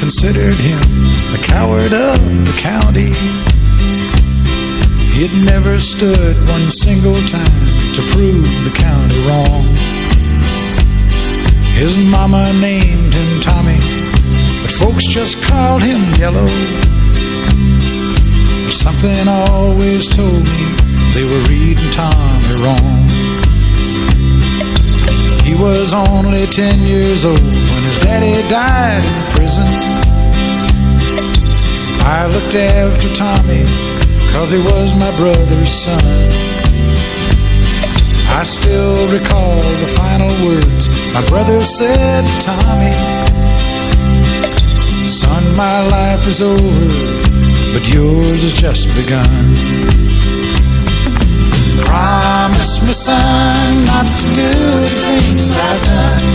considered him the coward of the county. He had never stood one single time to prove the county wrong. His mama named him Tommy, but folks just called him Yellow. But something always told me they were reading Tommy wrong. He was only 10 years old when his daddy died in prison. I looked after Tommy 'cause he was my brother's son. I still recall the final words my brother said to Tommy. Son, my life is over, but yours has just begun. Promise me, son, not to do the things I've done.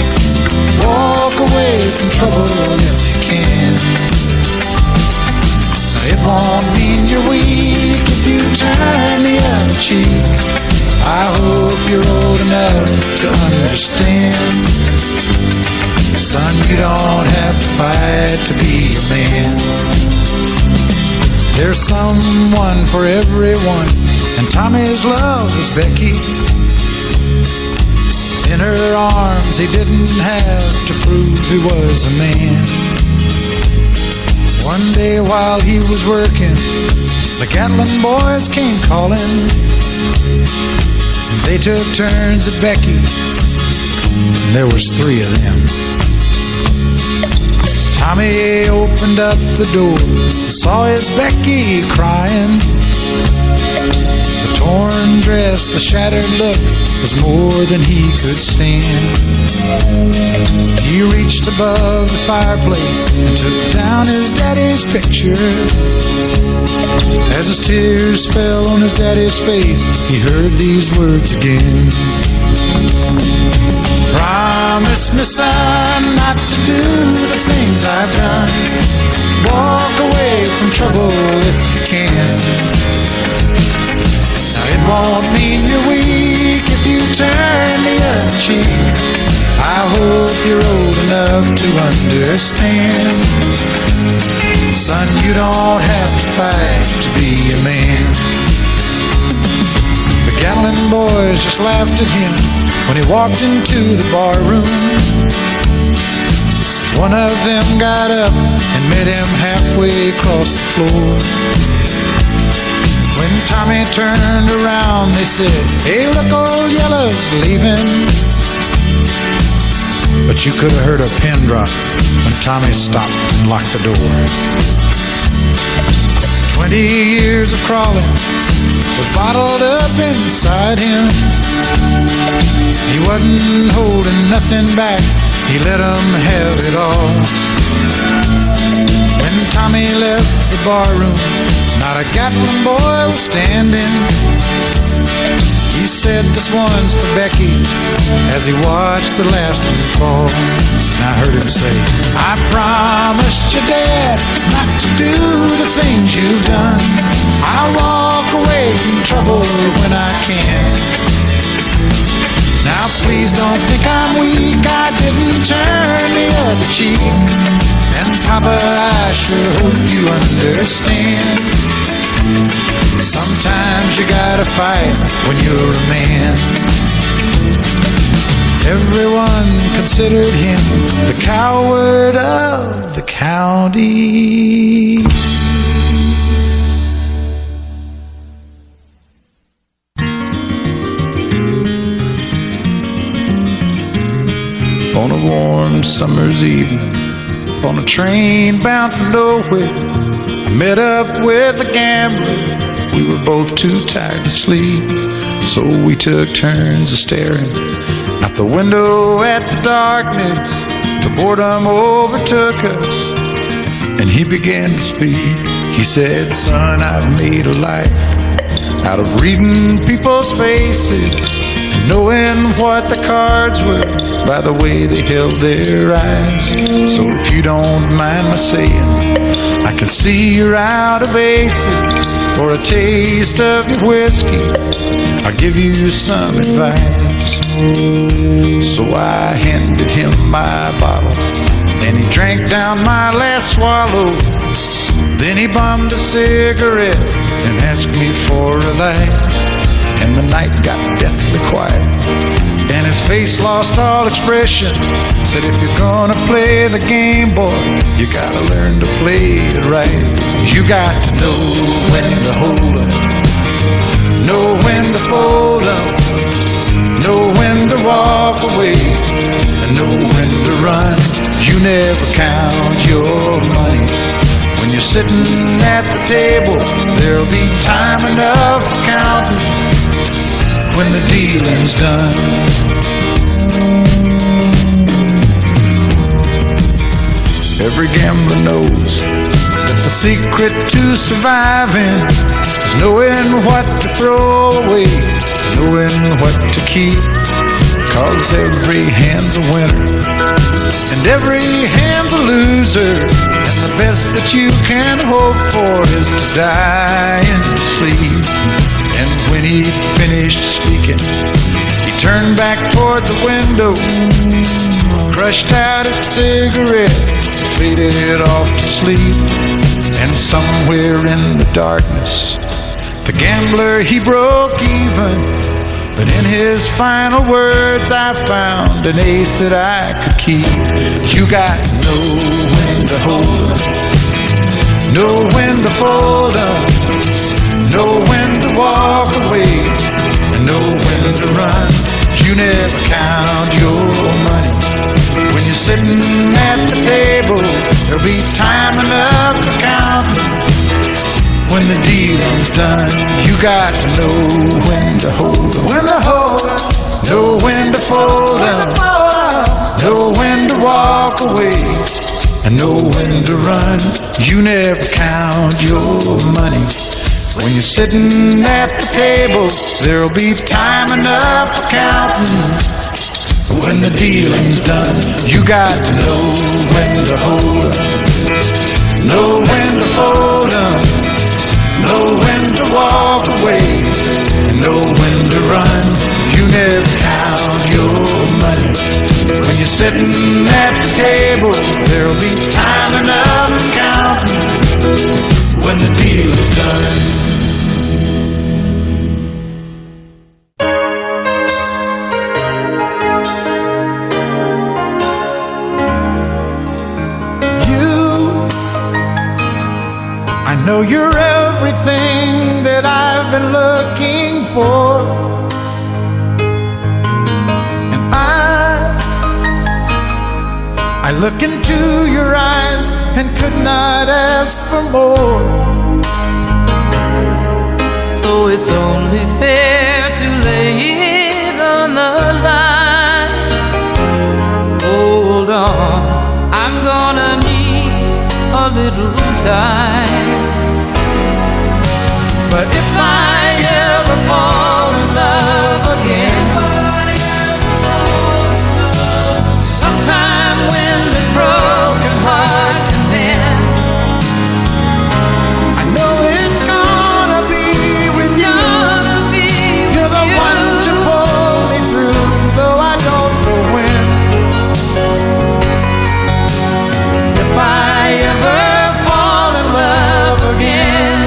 Walk away from trouble if you can. It won't mean you're weak if you turn the other cheek. I hope you're old enough to understand. Son, you don't have to fight to be a man. There's someone for everyone, and Tommy's love was Becky. In her arms he didn't have to prove he was a man. One day while he was working, the Gatlin boys came calling. They took turns at Becky, and there was 3 of them. Tommy opened up the door and saw his Becky crying. The torn dress, the shattered look was more than he could stand. He reached above the fireplace and took down his daddy's picture. As his tears fell on his daddy's face, he heard these words again. Promise me, son, not to do the things I've done. Walk away from trouble if you can. Now it won't mean you're weak if you turn the other cheek. I hope you're old enough to understand. Son, you don't have to fight to be a man. The Gatlin boys just laughed at him when he walked into the bar room. One of them got up and met him halfway across the floor. When Tommy turned around, they said, "Hey, look, old Yellow's leaving." But you could have heard a pin drop when Tommy stopped and locked the door. 20 years of crawling was bottled up inside him. He wasn't holding nothing back, he let them have it all. When Tommy left the barroom, not a Gatlin boy was standing. He said, "This one's for Becky," as he watched the last one fall. And I heard him say, "I promised your dad not to do the things you've done. I'll walk away from trouble when I can. Now please don't think I'm weak, I didn't turn the other cheek. And Papa, I sure hope you understand. Sometimes you gotta fight when you're a man." Everyone considered him the coward of the county. On a warm summer's evening, on a train bound for nowhere, I met up with a gambler. We were both too tired to sleep, so we took turns of staring out the window at the darkness till boredom overtook us, and he began to speak. He said, "Son, I've made a life out of reading people's faces and knowing what the cards were by the way they held their eyes. So if you don't mind my saying, I can see you're out of aces, For a taste of your whiskey, I'll give you some advice. So I handed him my bottle, and he drank down my last swallow. Then he bummed a cigarette and asked me for a light. And the night got deathly quiet, and his face lost all expression. Said, if you're gonna play the game, boy, you gotta learn to play it right. You got to know when to hold up, know when to fold up, know when to walk away, and know when to run. You never count your money. When you're sitting at the table, there'll be time enough for counting when the dealing's done. Every gambler knows that the secret to surviving is knowing what to throw away, knowing what to keep. 'Cause every hand's a winner and every hand's a loser, and the best that you can hope for is to die in your sleep. And when he finished speaking, he turned back toward the window, crushed out his cigarette, faded off to sleep. And somewhere in the darkness, the gambler, he broke even. But in his final words, I found an ace that I could keep. You got to know when to hold up, know when to fold up, know when to walk away, and know when to run. You never count your money. When you're sitting at the table, there'll be time enough for counting when the dealing's done. You got to know when to hold up, when to hold up, know when to fold up, know when to walk away, and know when to run. You never count your money. When you're sitting at the table, there'll be time enough for counting when the dealing's done. You got to know when to hold up, know when to fold up, know when to walk away, and know when to run. You never count your money. When you're sitting at the table, there'll be time enough for counting when the deal is done. I know you're everything that I've been looking for, and I look into your eyes and could not ask for more. So it's only fair to lay it on the line. Hold on, I'm gonna need a little time. But if I ever fall in love again, sometime when this broken heart can mend, I know it's gonna be with you. You're the one to pull me through, though I don't know when. If I ever fall in love again,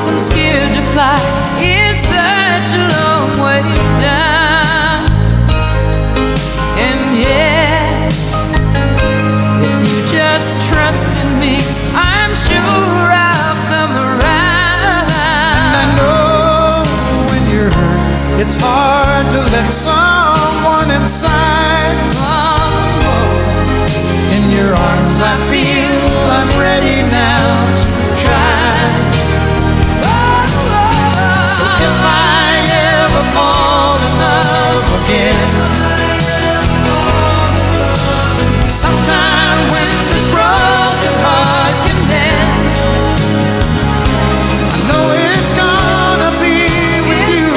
I'm scared to fly, it's such a long way down. And yeah, if you just trust in me, I'm sure I'll come around. and I know when you're hurt, it's hard to let someone inside. In your arms I feel I'm ready now to try. If I ever fall in love again, sometime when this broken heart can mend, I know it's gonna be with you.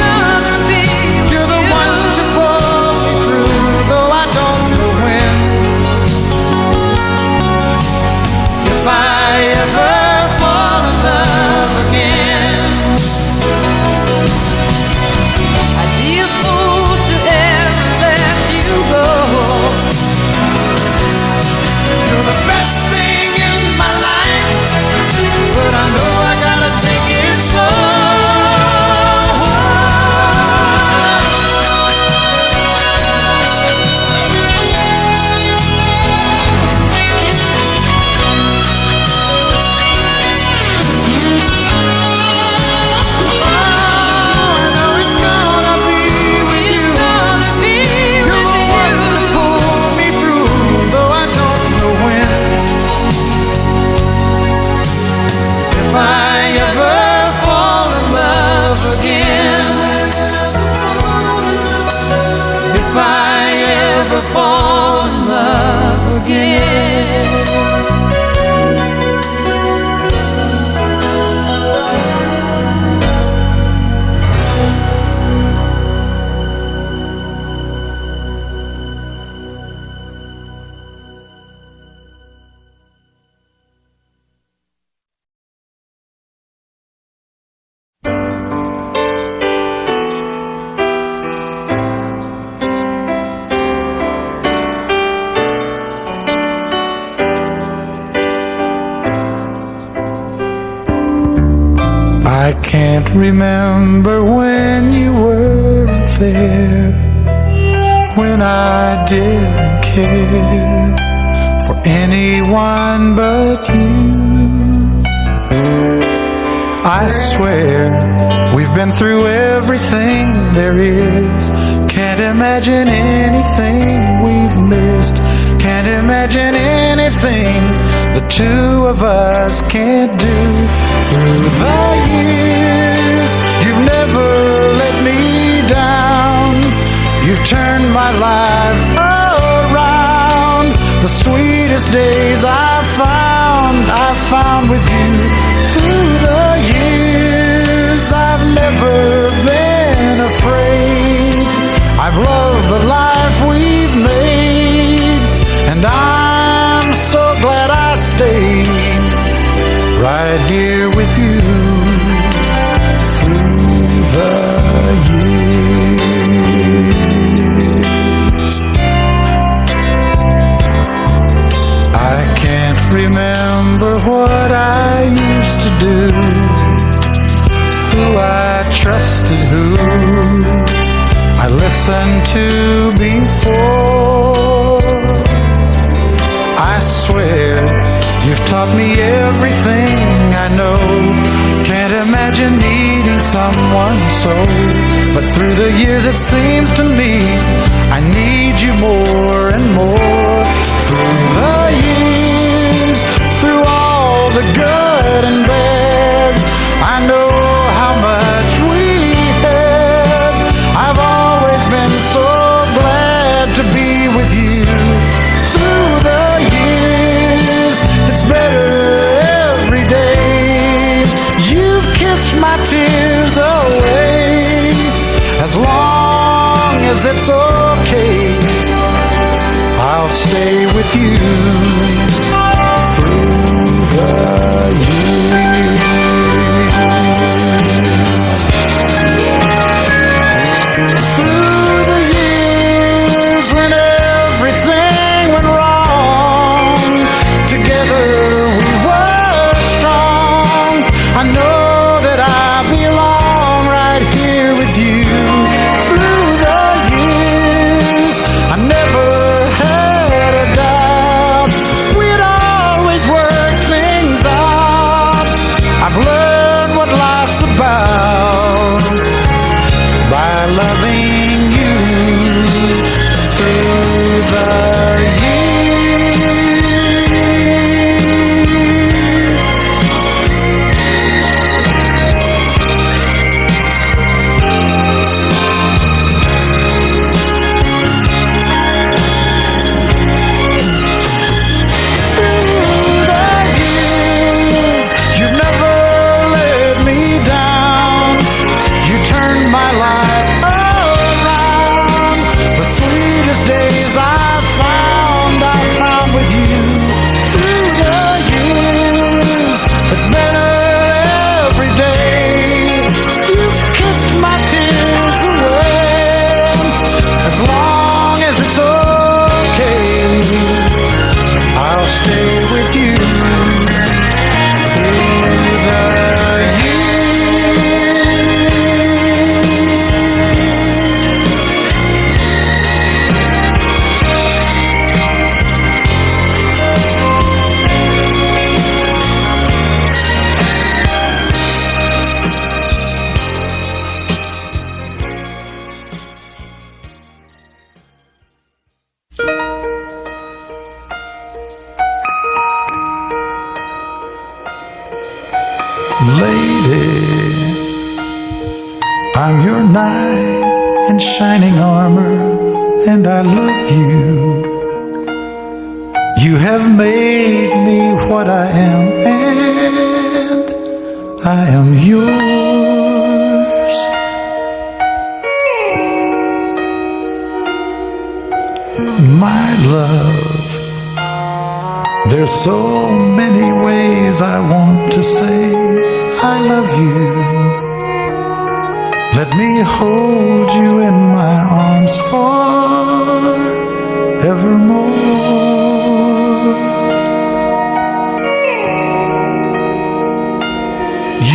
fall in love again. I can't remember when you weren't there, when I didn't care for anyone but you. I swear we've been through everything there is. Can't imagine anything we've missed. Can't imagine anything the two of us can't do. Through the years, you've never let me down. You've turned my life around. The sweetest days I found with you. Through the years, I've never been afraid. I've loved the life we've made, and I'm so glad I stayed right here with you through the years. I can't remember what I used to do, who I trusted, who I listened to before. I swear you've taught me everything I know. Can't imagine needing someone so. But through the years it seems to me I need you more and more. Through the years, through all the good and bad, I know how much we had. I've always been so glad to be with you. Through the years, it's better every day. You've kissed my tears away. As long as it's okay, I'll stay with you through the years. Through the years when everything went wrong, together we were strong. I know that I belong right here with you. Through the years, I never had a doubt we'd always work things out. I've learned what life's about by loving you through the you've never let me down. You turned my life around. The sweetest days I found with you. Through the years, it's better every day. You've kissed my tears away. As long as it's okay, I'll stay with you through the Lady, I'm your knight in shining armor, and I love you. You have made me what I am, and I am yours. My love, there's so many ways I want to say I love you. Let me hold you in my arms forevermore.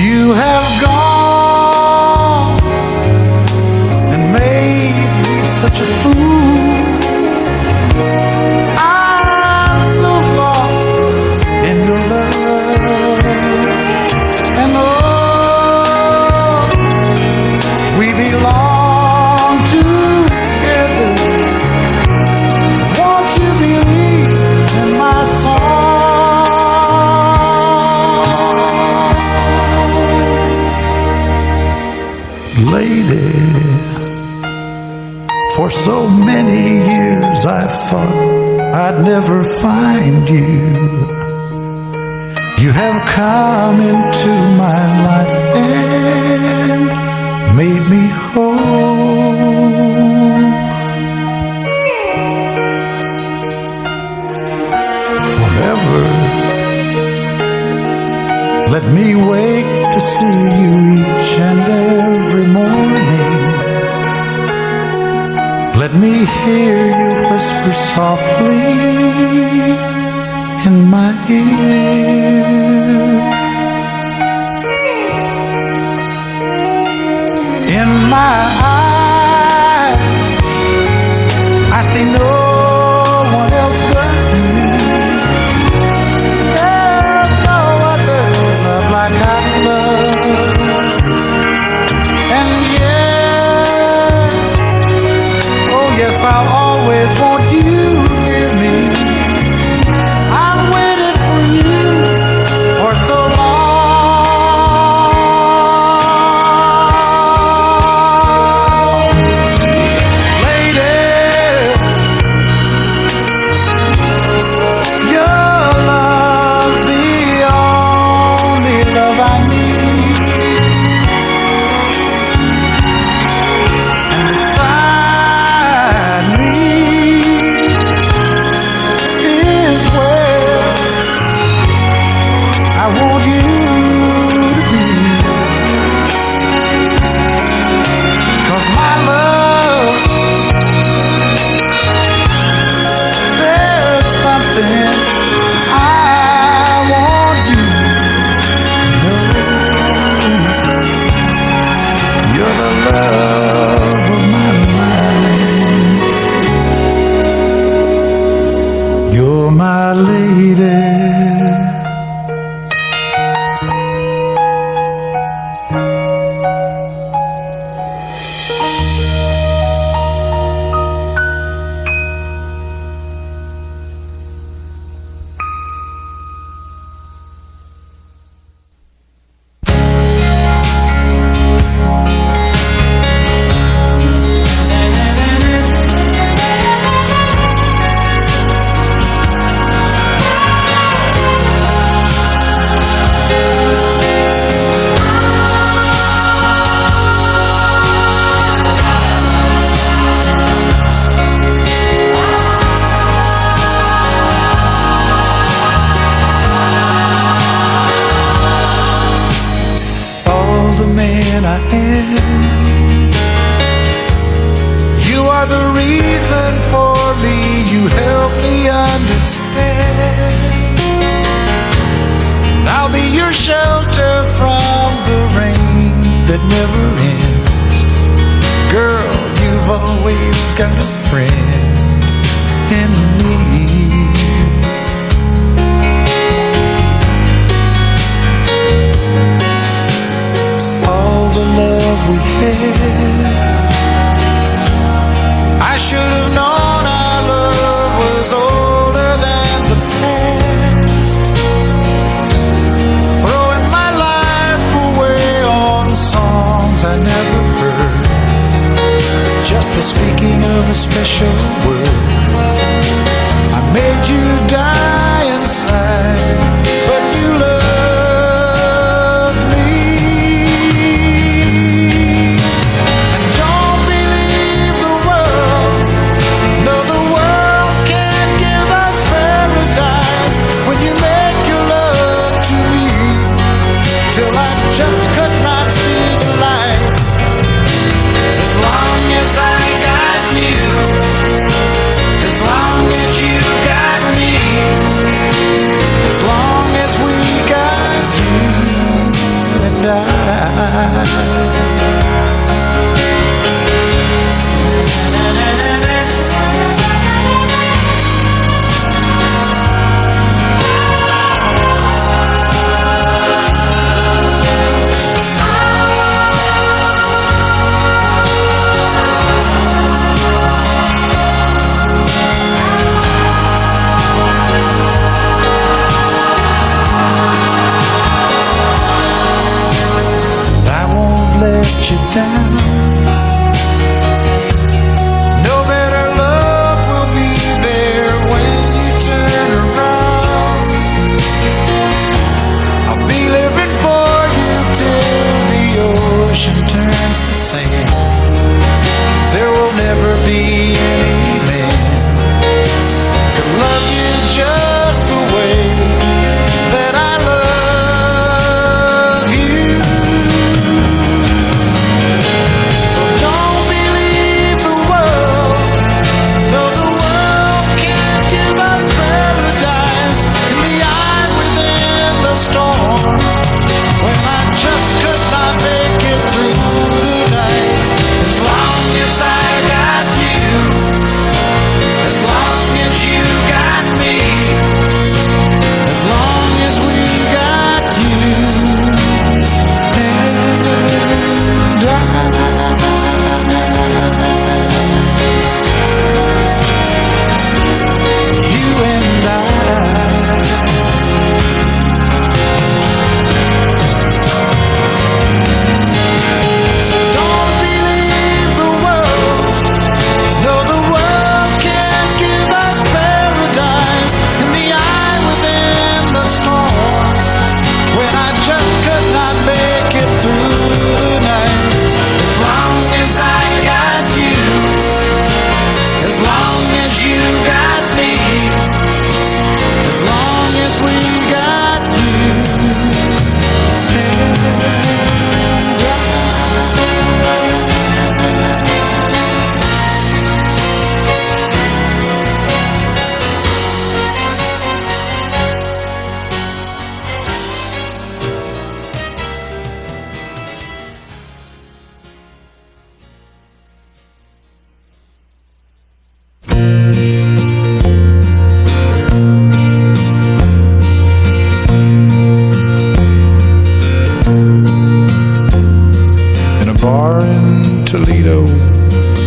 You have gone and made me such a fool. I'm so lost in your love. And oh, we belong together. Won't you believe in my song? Lady, for so many years I thought I'd never find you. You have come into my life and made me whole. Forever, let me wake to see you each and every morning. Let me hear you whisper softly in my ear. In my eyes, I see no one else but you. There's no other love like I love. And yes, oh yes, I'll always want you near me. I've waited for you for so long. Lady, your love's the only love I need. And beside me is where I want you to be. 'Cause my love, there's something I want you to know. You're the love of my life. You're my lady. All the man I am, you are the reason for me. You help me understand. I'll be your shelter from the rain that never ends. Girl, you've always got a friend in me. All the love we had, I should have known our love was older than the past. Throwing my life away on songs I never heard, just the speaking of a special word. I made you die inside, but you loved me. And don't believe the world. No, the world can't give us paradise when you make your love to me, till I just could not see the light. As long as I got you, as long as you got me, as long as we got you and I. You down. No better love will be there when you turn around. I'll be living for you till the ocean turns to sand. There will never be any man could love you just the way that I love you.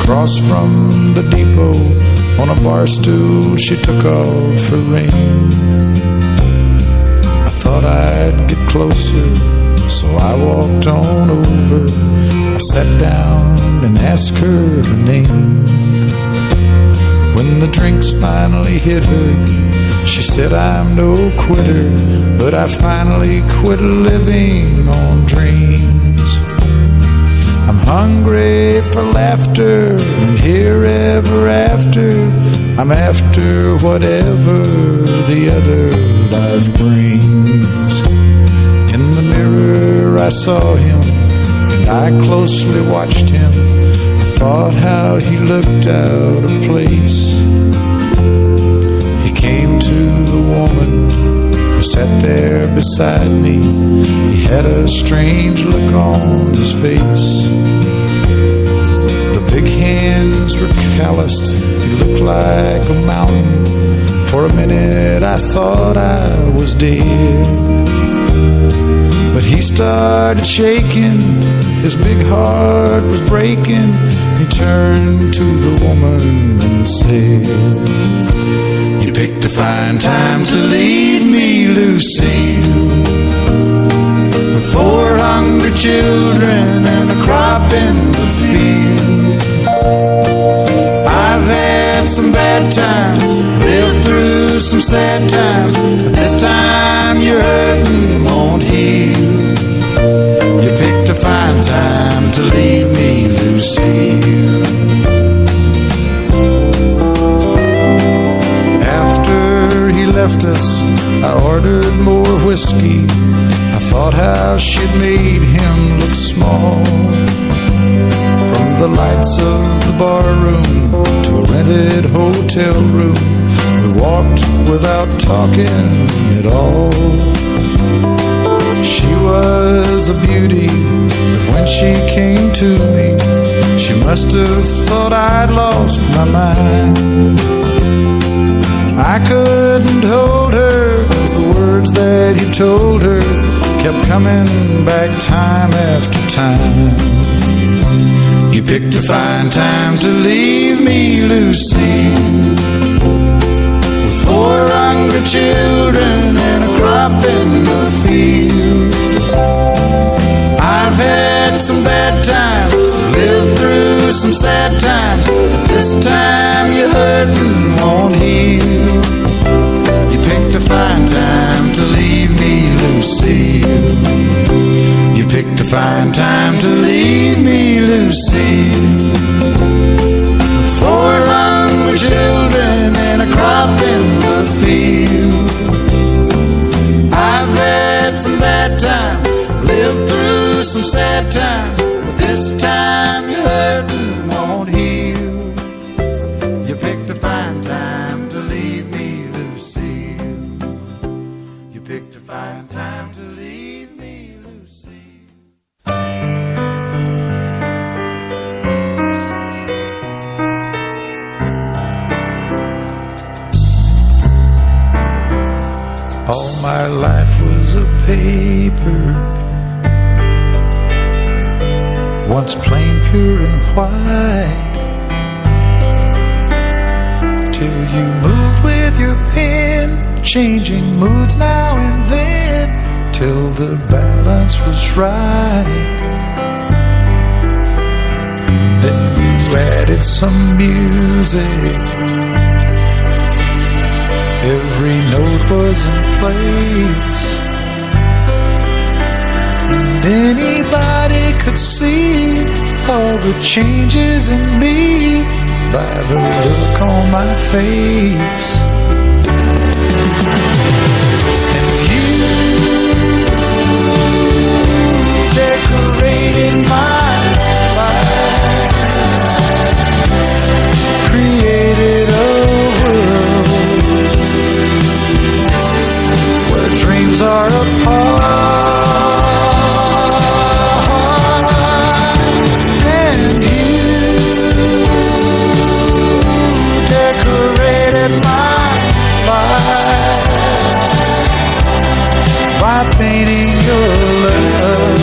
Across from the depot, on a bar stool, she took off her ring. I thought I'd get closer, so I walked on over. I sat down and asked her her name. When the drinks finally hit her, she said, I'm no quitter, but I finally quit living on dreams. I'm hungry for laughter, and here ever after, I'm after whatever the other life brings. In the mirror I saw him, and I closely watched him. I thought how he looked out of place. He came to the woman who sat there beside me. He had a strange look on his face. The big hands were calloused, he looked like a mountain. For a minute I thought I was dead. But he started shaking, his big heart was breaking. He turned to the woman and said, you picked a fine time to leave me, Lucille, with 4 hungry children and a crop in the field. I've bad times, lived through some sad times, but this time your hurting won't heal. You picked a fine time to leave me, Lucille. After he left us, I ordered more whiskey. I thought how she'd made him look small. From the lights of the bar room to a rented hotel room, we walked without talking at all. She was a beauty, but when she came to me, she must have thought I'd lost my mind. I couldn't hold her, 'cause the words that he told her kept coming back time after time. You picked a fine time to leave me, Lucy, with 4 hungry children and a crop in the field. I've had some bad times, lived through some sad times, but this time your hurting won't heal. You picked a fine time to leave me, Lucille. You picked a fine time to leave me, Lucille. 4 hungry children and a crop in the field. I've had some bad times, lived through some sad times, but this time your hurting won't heal. You picked a fine time to leave me, Lucille. You picked a fine time to leave me, Lucille. All my life was a paper, once plain, pure and white, till you moved with your pen, changing moods now and then, till the balance was right. Then you added some music, every note was in place, and anybody could see all the changes in me by the look on my face. And you decorated my life, created a world where dreams are apart. By painting your love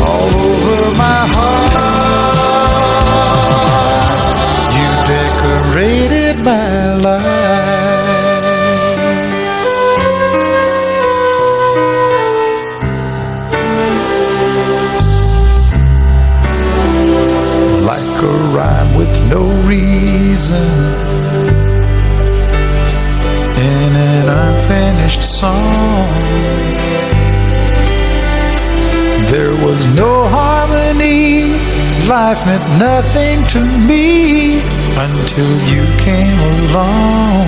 all over my heart, you decorated my life. Like a rhyme with no reason in an unfinished song, there was no harmony, life meant nothing to me until you came along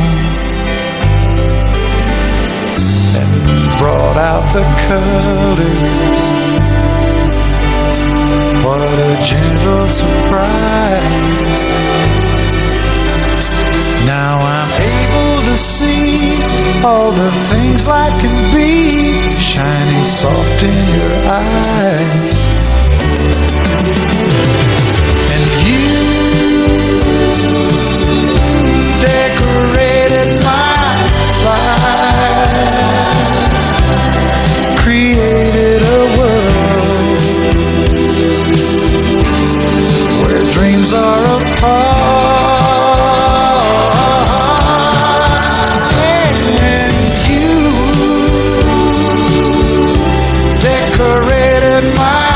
and brought out the colors. What a gentle surprise. Now I'm able to see all the things life can be, shining soft in your eyes. And you decorated my life, created a world where dreams are apart. Decorated my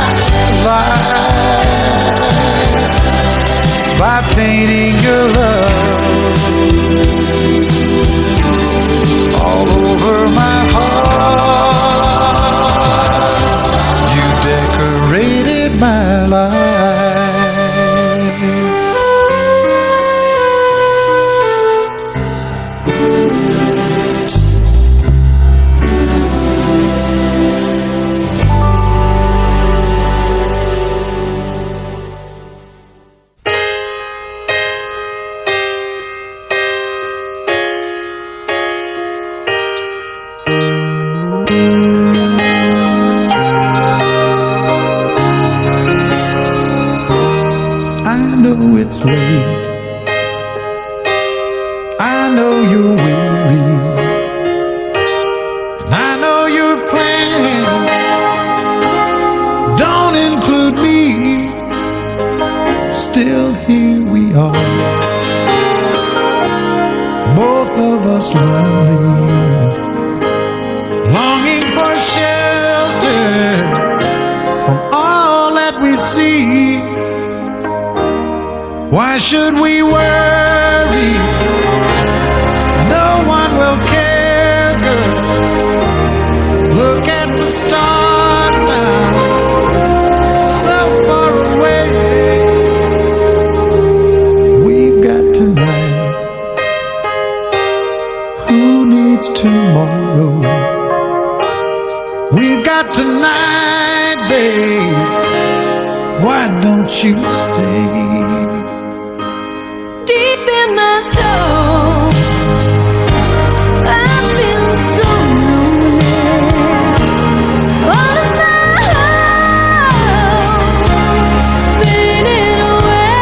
it's late. I know you're weary, and I know your plans don't include me. Still here we are, both of us lonely, longing for shelter from all that we see. Why should we worry? No one will care, girl. Look at the stars now, so far away. We've got tonight. Who needs tomorrow? We've got tonight, babe. Why don't you stay? Deep in my soul, I feel so lonely. All of my hopes fading away.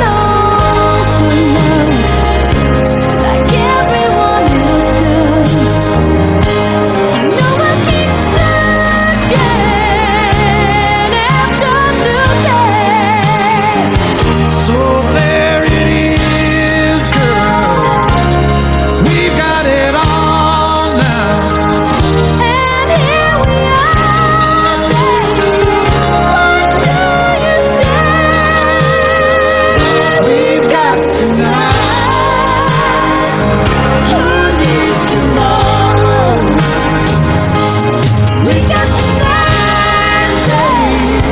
Long for love, like everyone else does. I know I keep searching after today. So there it is, girl. We've got it all now. And here we are, babe. What do you say? We've got tonight. Who needs tomorrow? We got tonight, babe.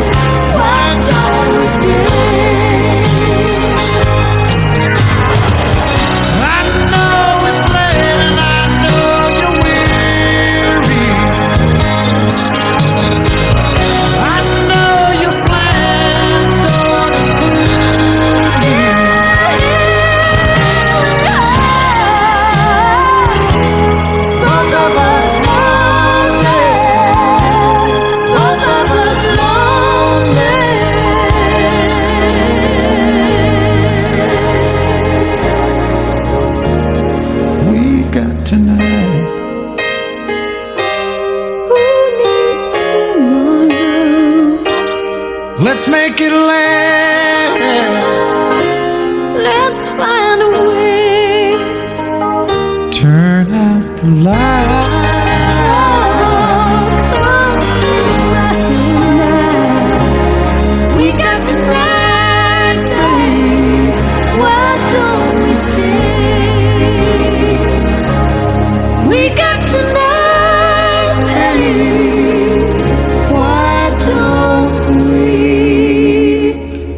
Why don't we stay? I know it's late and I know you're weary. I know your plans don't include me. Both of us lonely. Both of us lonely. We got tonight. Who needs tomorrow? Let's make it last. Let's find a way. Turn out the light. Oh, come tonight. We got tonight, babe. Why don't we stay? We got tonight, babe. Why don't we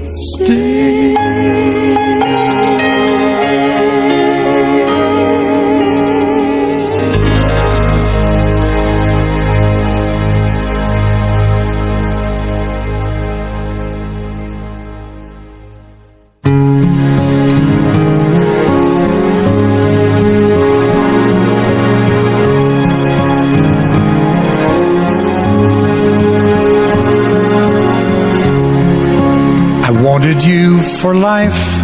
stay? I wanted you for life,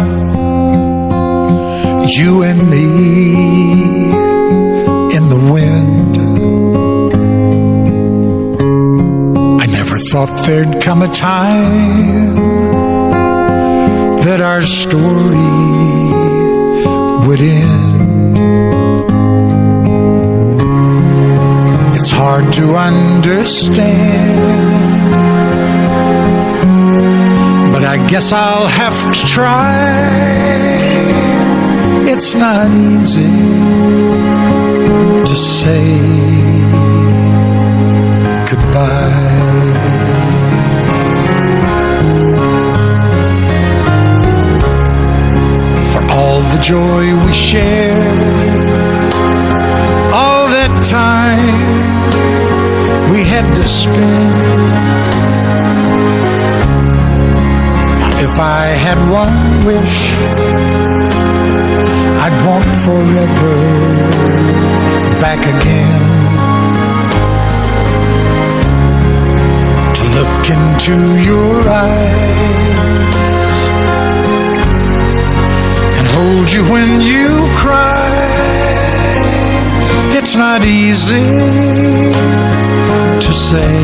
you and me in the wind. I never thought there'd come a time that our story would end. It's hard to understand, but I guess I'll have to try. It's not easy to say goodbye. For all the joy we shared, all that time we had to spend. If I had one wish, I'd want forever back again, to look into your eyes and hold you when you cry. It's not easy to say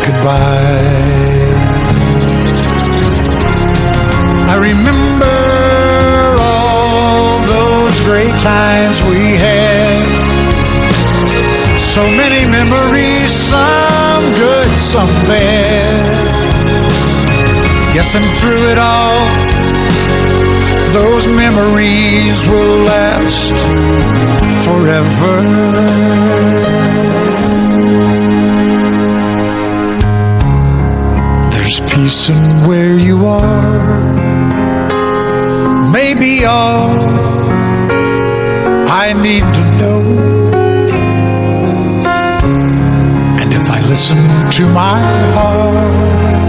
goodbye. I remember all those great times we had. So many memories, some good, some bad. Yes, and through it all, those memories will last forever. There's peace in where you are, maybe all I need to know. And if I listen to my heart,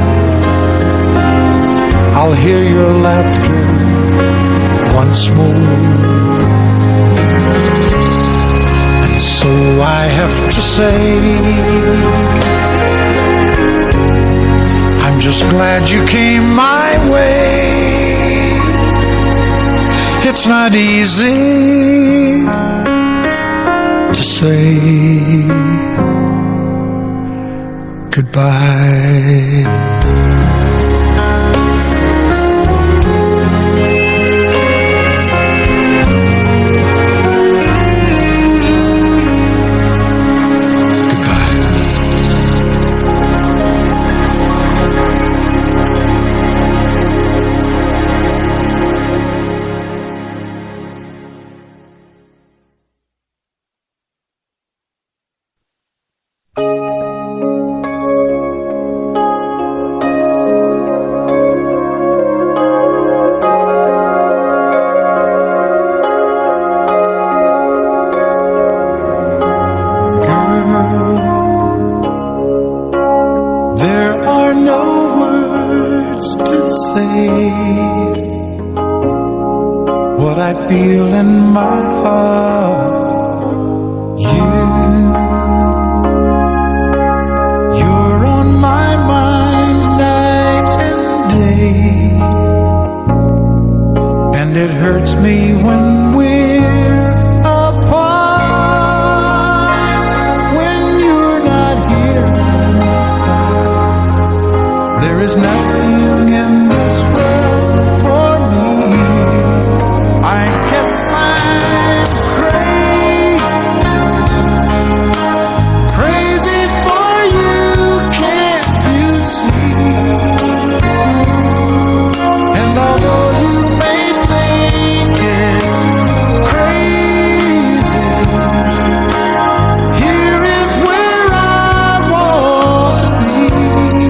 I'll hear your laughter once more. And so I have to say, I'm just glad you came my way. It's not easy to say goodbye. What I feel in my heart, you're on my mind night and day, and it hurts me when we're apart, when you're not here by my side. There is nothing in this world for me. I guess I'm crazy for you, can't you see? And although you may think it's crazy, here is where I want to be.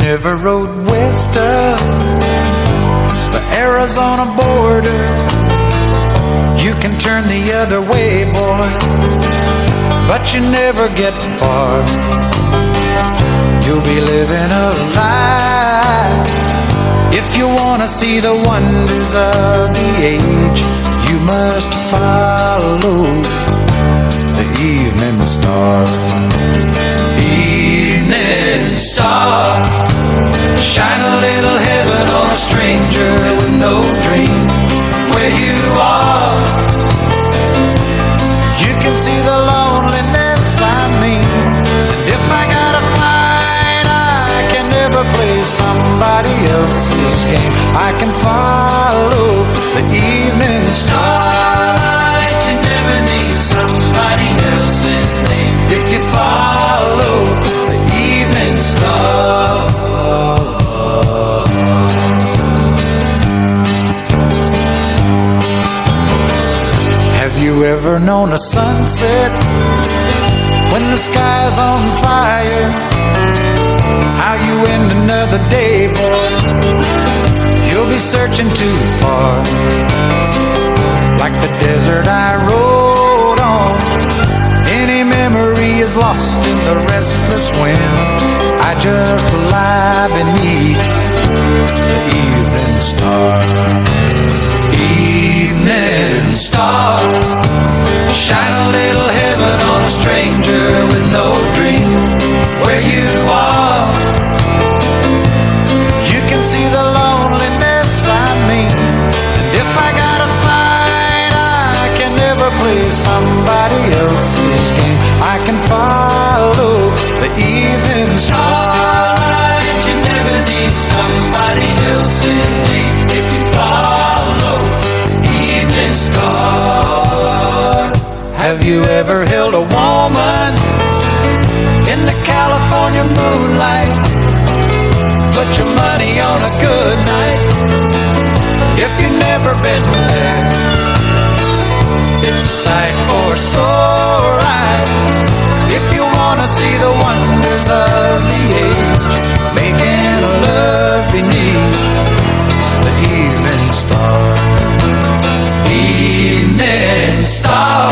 never rode west of the Arizona border, you can turn the other way, boy, but you never get far. You'll be living a lie. If you want to see the wonders of the age, you must follow the evening star. Evening star, shine a little heaven on a stranger with no dream where you are. You can see the loneliness I mean, and if I gotta fight, I can never play somebody else's game. I can follow the evening star. You never need somebody else's name if you follow the evening star. Have you ever known a sunset when the sky's on fire? How you end another day, boy, you'll be searching too far. Like the desert I rode on, any memory is lost in the restless wind. I just lie beneath the evening star. Evening star, shine a little heaven on a stranger with no dream where you are. You can see the loneliness I mean, and if I gotta fight, I can never play somebody else's game. I can follow the evening star. You never need somebody else's name if you follow the evening star. Have you ever held a woman in the California moonlight, put your money on a good night? If you've never been there, it's a sight for sore eyes. If you wanna see the wonders of the age, making love beneath the evening star. Evening star,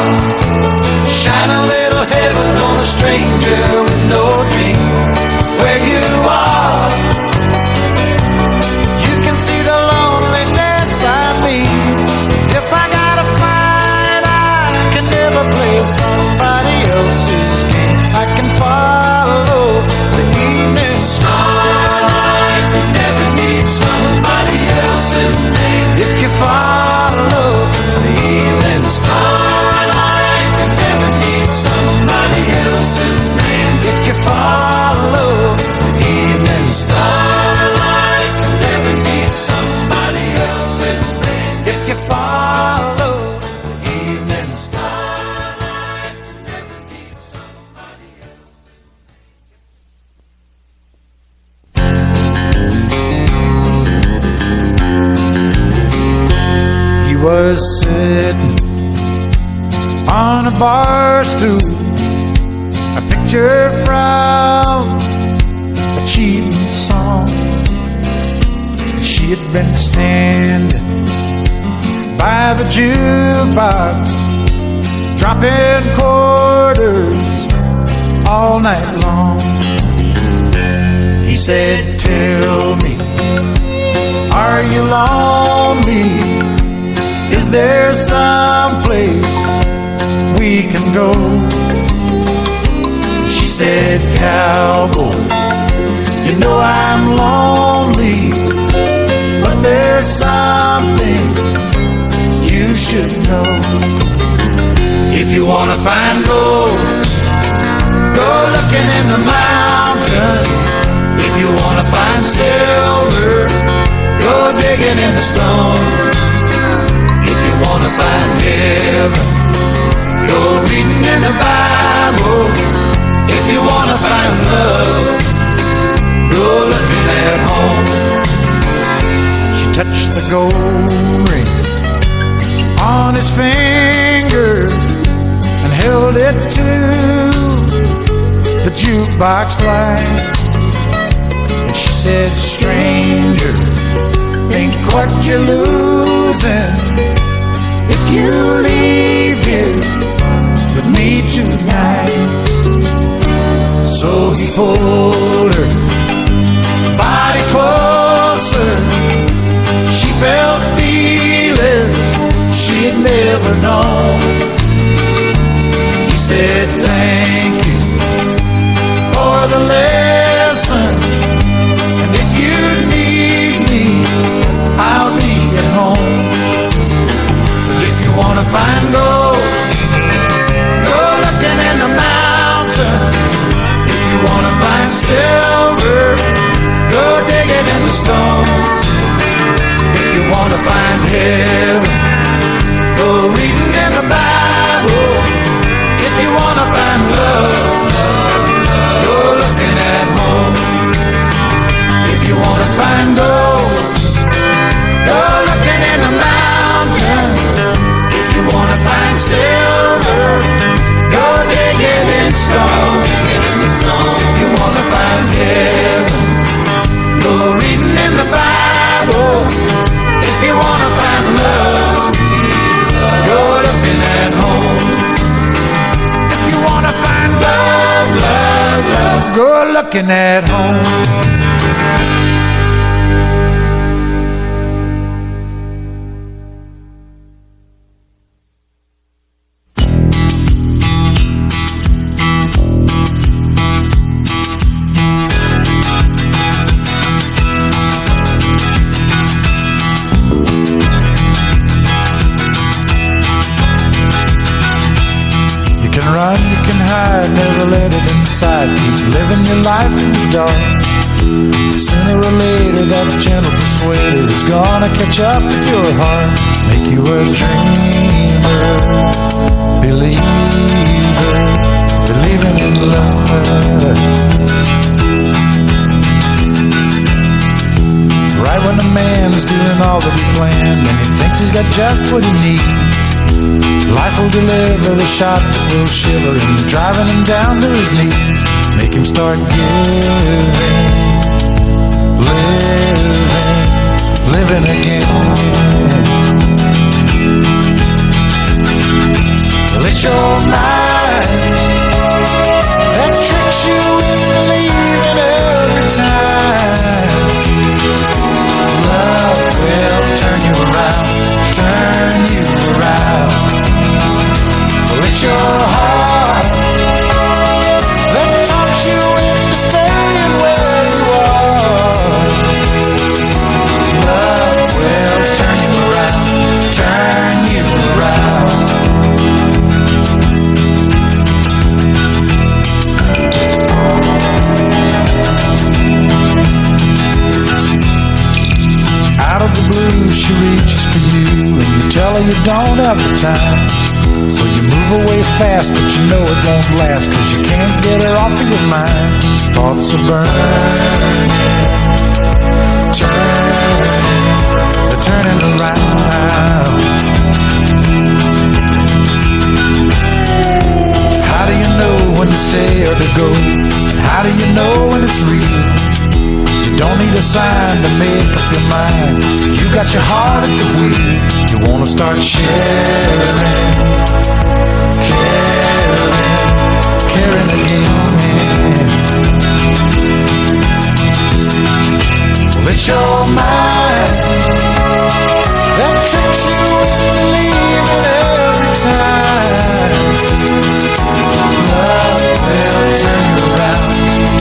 shine a little heaven on a stranger with no dream where you are. You can see the loneliness I mean. If I gotta fight, I can never play somebody else's game. I can follow the evening star. You never need somebody else's name if you follow the evening star. You never need somebody else's name if you follow the evening star. You never need somebody else's name if you follow the evening star. You never need somebody else's. He was sitting on a bar stool, a picture from a cheating song. She had been standing by the jukebox, dropping quarters all night long. He said, "Tell me, are you lonely? Is there some place we can go?" She said, "Cowboy, you know I'm lonely, but there's something you should know. If you want to find gold, go looking in the mountains. If you want to find silver, go digging in the stones. If you want to find heaven, go reading in the Bible. If you want to find love, go looking at home." She touched the gold ring on his finger and held it to the jukebox light. And she said, stranger, think what you're losing if you leave here with me tonight. So he pulled her body closer. She felt feelings she had never known. He said, thank you for the lesson, and if you need me, I'll be at home. 'Cause if you wanna find gold, go looking in the mountain. If you wanna find silver, go digging in the stones. If you wanna find heaven, go reading in the Bible. If you wanna find love, go looking at home. If you wanna find gold, go looking in the mountain. If you wanna find silver, go digging in stone. If you wanna find heaven, go reading in the Bible. If you wanna find love, go looking at home. If you wanna find love, love, love, go looking at home. Run, you can hide, never let it inside. Keep living your life in the dark. Sooner or later that gentle persuader is gonna catch up with your heart. Make you a dreamer, believer, believing in love. Right when a man's doing all that he planned, and he thinks he's got just what he needs, life will deliver the shot that will shiver him, driving him down to his knees. Make him start giving, living again. Well, it's your mind that tricks you into believing every time. Love will turn you around, turn you around. Well, it's your heart that talks you into staying where you are. Love will turn you around, turn you around. Out of the blue, she reaches for you, and you tell her you don't have the time. So you move away fast, but you know it won't last, 'cause you can't get her off of your mind. Thoughts are burning, turning, they're turning around. How do you know when to stay or to go? And how do you know when it's real? You don't need a sign to make up your mind. You got your heart at the wheel. You wanna start sharing, caring again. Well, it's your mind that tricks you into believing every time. Love will turn you around,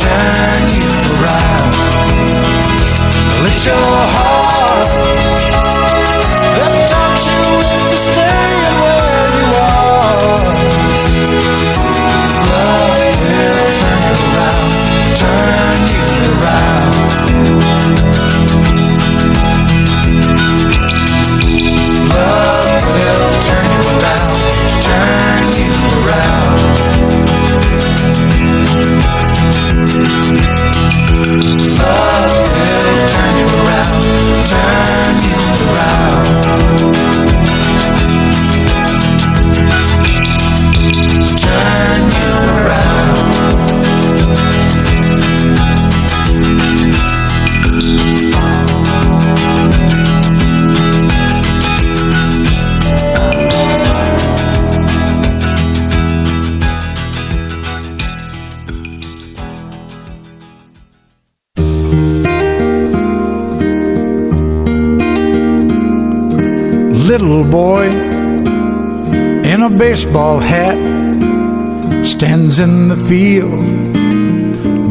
turn you around. Well, it's your heart that talks you into staying where you are. Love will turn you around, turn you around. Love will turn you around, turn you around. Love will turn you around, little boy in a baseball hat stands in the field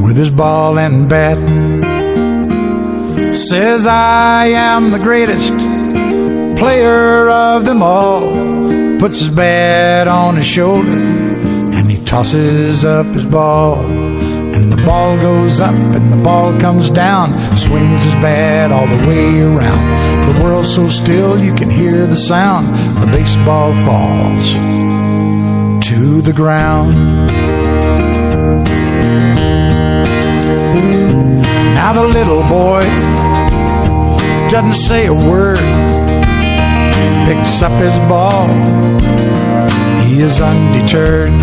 with his ball and bat. Says, I am the greatest player of them all. Puts his bat on his shoulder and he tosses up his ball. And the ball goes up and the ball comes down, swings his bat all the way around. The world's so still you can hear the sound. The baseball falls to the ground. Now the little boy doesn't say a word, picks up his ball, he is undeterred.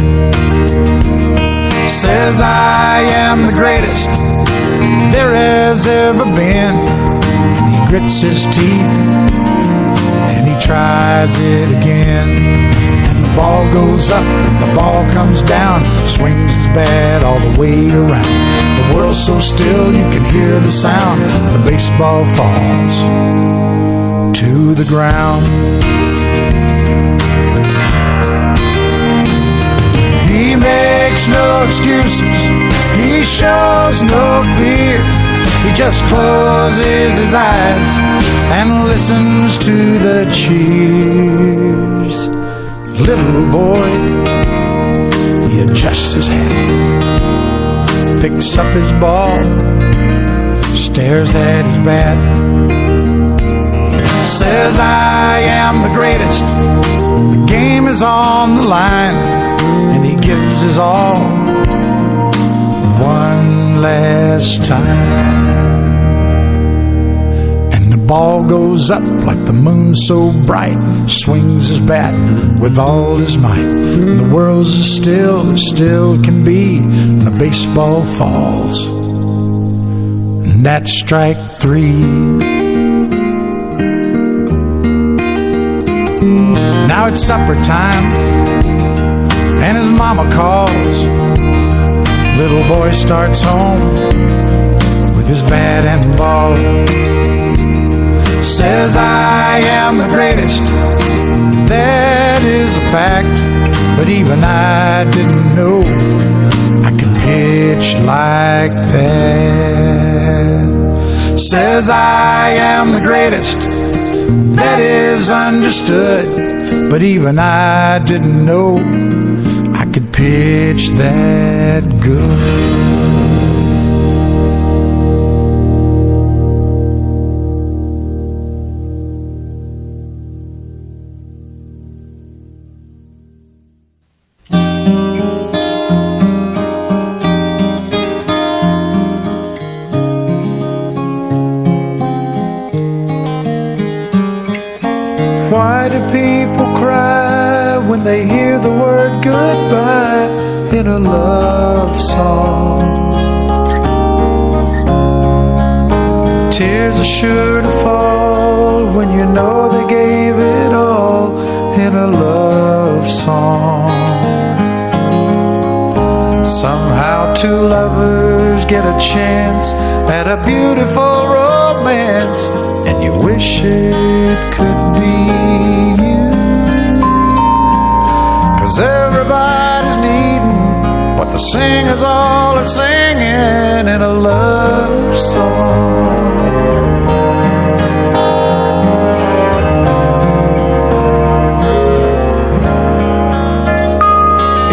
Says, I am the greatest there has ever been. And he grits his teeth and he tries it again. And the ball goes up and the ball comes down, swings his bat all the way around. The world's so still you can hear the sound. The baseball falls to the ground. He makes no excuses, he shows no fear. He just closes his eyes and listens to the cheers. Little boy, he adjusts his hat, picks up his ball, stares at his bat. Says, I am the greatest, the game is on the line. And he gives his all one last time. And the ball goes up like the moon so bright, swings his bat with all his might. And the world's as still can be, and the baseball falls. And that's strike three. Now it's supper time and his mama calls. Little boy starts home with his bat and ball. Says, I am the greatest, that is a fact. But even I didn't know I could pitch like that. Says, I am the greatest, that is understood. But even I didn't know I could pitch that good. Why do people cry when they hear the word goodbye in a love song? Tears are sure to fall when you know they gave it all in a love song. Somehow two lovers get a chance at a beautiful romance, and you wish it could be you. 'Cause everybody's needing what the singers all are singing in a love song.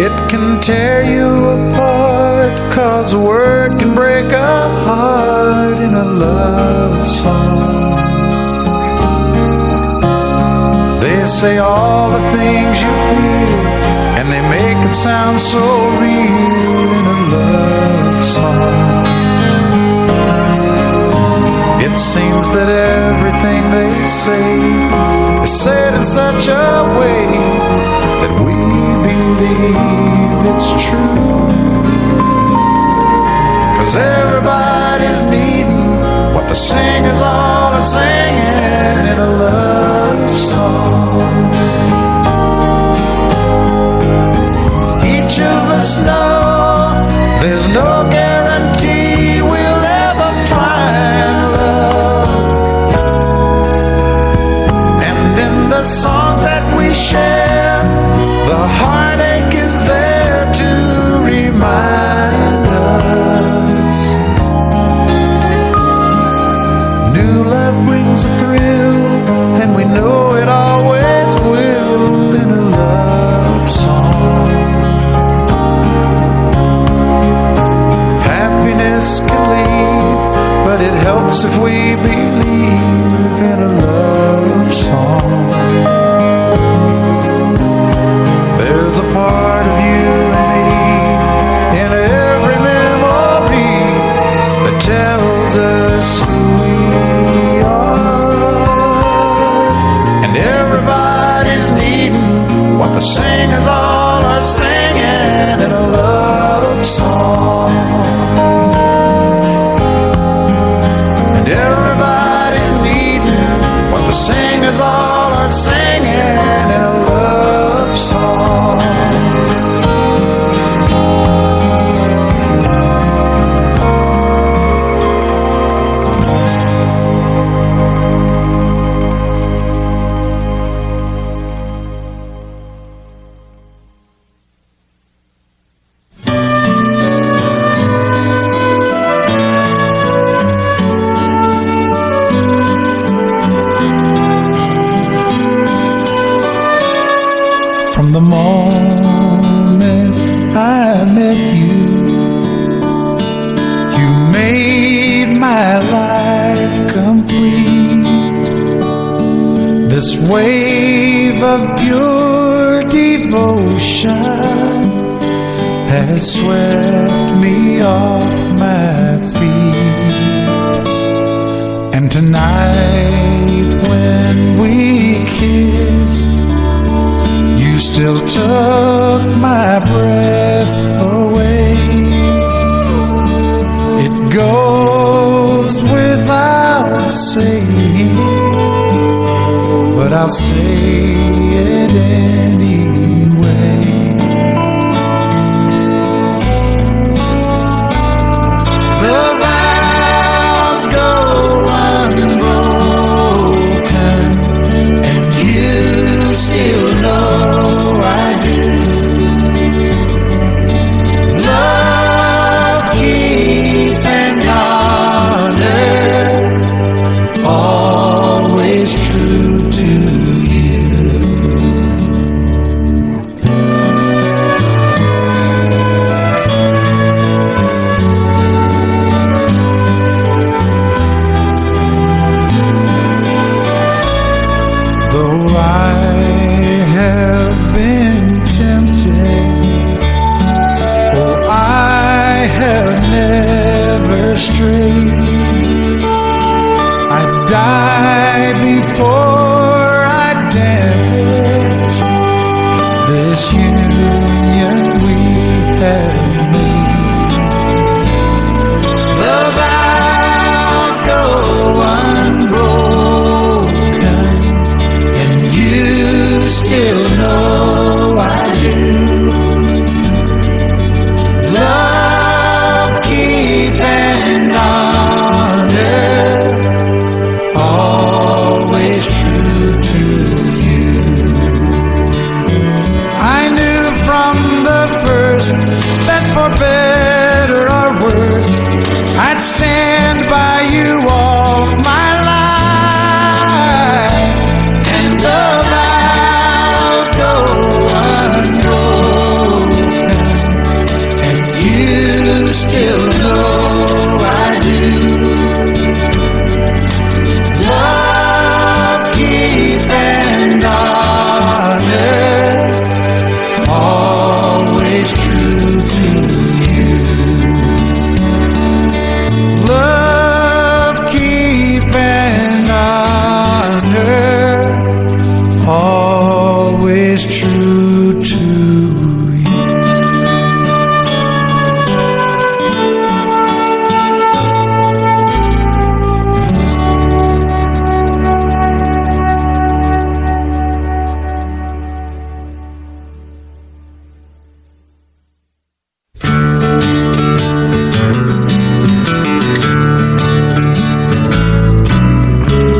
It can tear you apart, 'cause a word can break a heart in a love song. They say all the things you feel, and they make it sound so real in a love song. It seems that everything they say is said in such a way that we believe it's true. 'Cause everybody's needing what the singers all are singing in a love song. Each of us know there's no guarantee we'll ever find love. And in the song else if we believe in a love song. There's a part of you and me in every memory that tells us who we are. And everybody's needing what the singers all are singing in a love song. And everybody's needing what the singers all are singing in a love song. From the moment I met you, you made my life complete. This wave of pure devotion has swept me off my feet. And tonight when we kissed, you still took my breath away. It goes without saying, but I'll say it anyway. The vows go unbroken, and you still know die before I damage this union we have made. The vows go unbroken, and you still know I do. Love, keep and honor, always true to you. I knew from the first that for better or worse, I'd stand by you all my life. And the vows go unbroken, and you still know I do. True to you.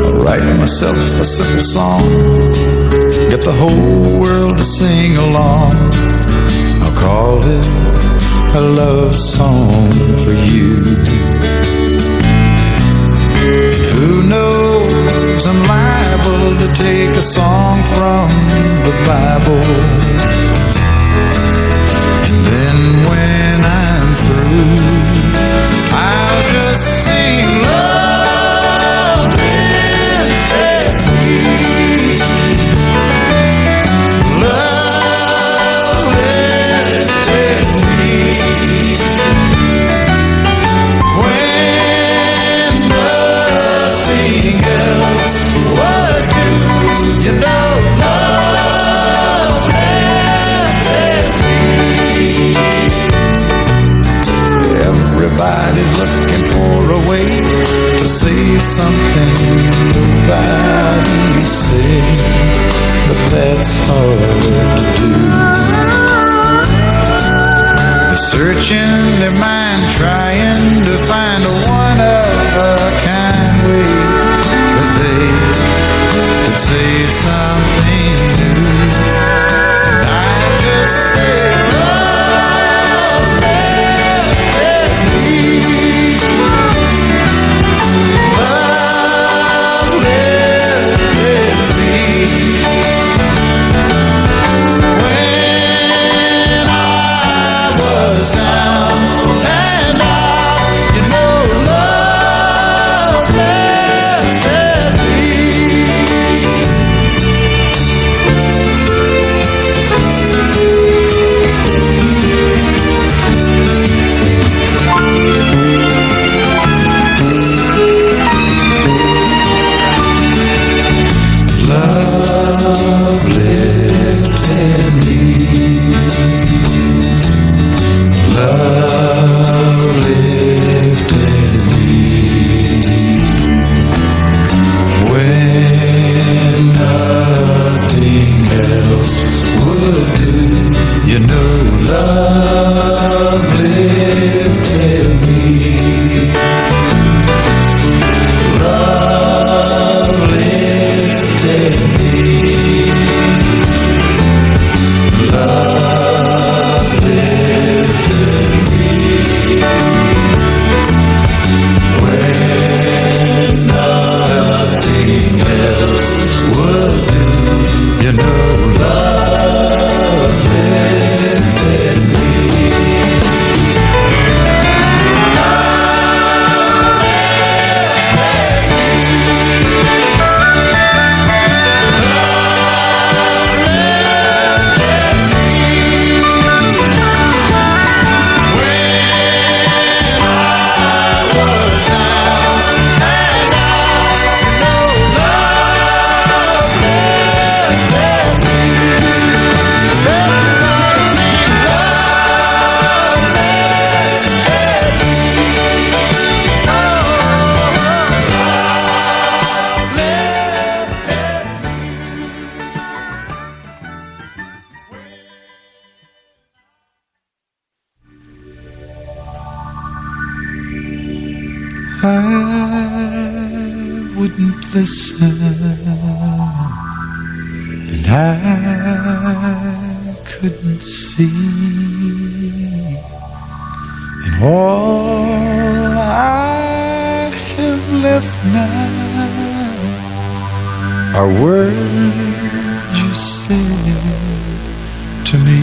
I'll write myself a simple song, get the whole world to sing along. I'll call it a love song for you. And who knows, I'm liable to take a song from the Bible, and then when I'm through, I'll just sing love searching their mind, trying to find a one-of-a-kind way that they could say something new. And I just said, love, let me. Love, let me. When I was down and out, you know, love, let me. Love lifted me. Love lifted me when nothing else would do. You know, love lifted me. Love lifted me. Love lifted me when nothing else would do. You know, love lifted me. I wouldn't listen, and I couldn't see, and all I have left now are words you said to me.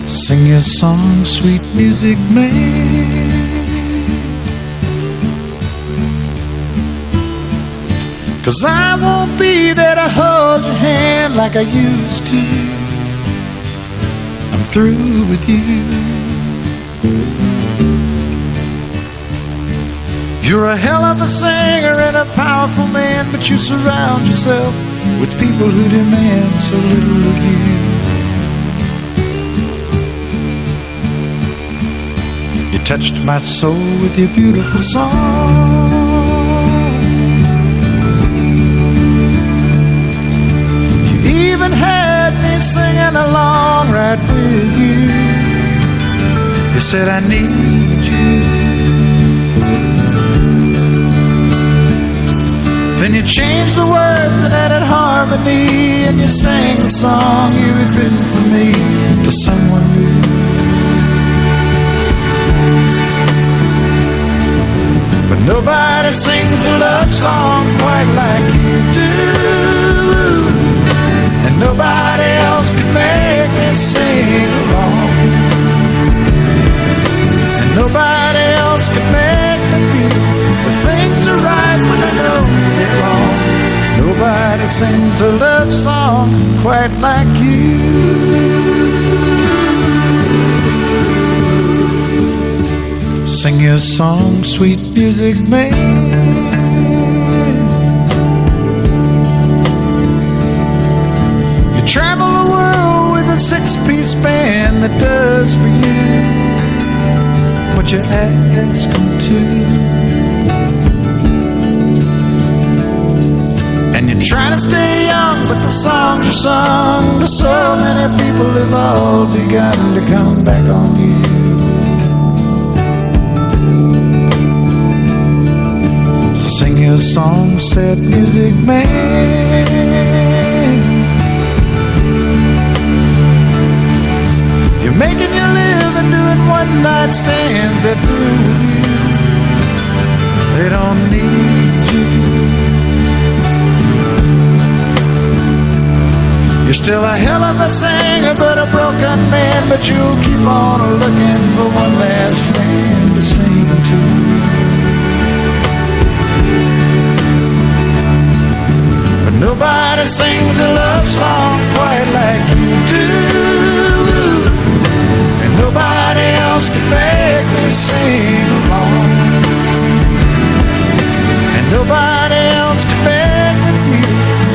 Sing your song, sweet music man. Cause I won't be there to hold your hand like I used to. I'm through with you. You're a hell of a singer and a powerful man, but you surround yourself with people who demand so little of you. You touched my soul with your beautiful song. You even had me singing along right with you. You said, I need you. Then you changed the words and added harmony, and you sang the song you had written for me to someone new. But nobody sings a love song quite like you do, and nobody else can make me sing along, and nobody else can make me feel that things are right when I know they're wrong. Nobody sings a love song quite like you. Sing your song, sweet music man. You travel the world with a six-piece band that does for you what you ask them to. And you trying to stay young, but the songs you sung to so many people have all begun to come back on you. So sing your song, sad music man. You're making your living doing one night stands that through with you. They don't need you. You're still a hell of a singer, but a broken man. But you'll keep on looking for one last friend to sing to. But nobody sings a love song quite like you do. And nobody else can make me sing along. And nobody else can make with you.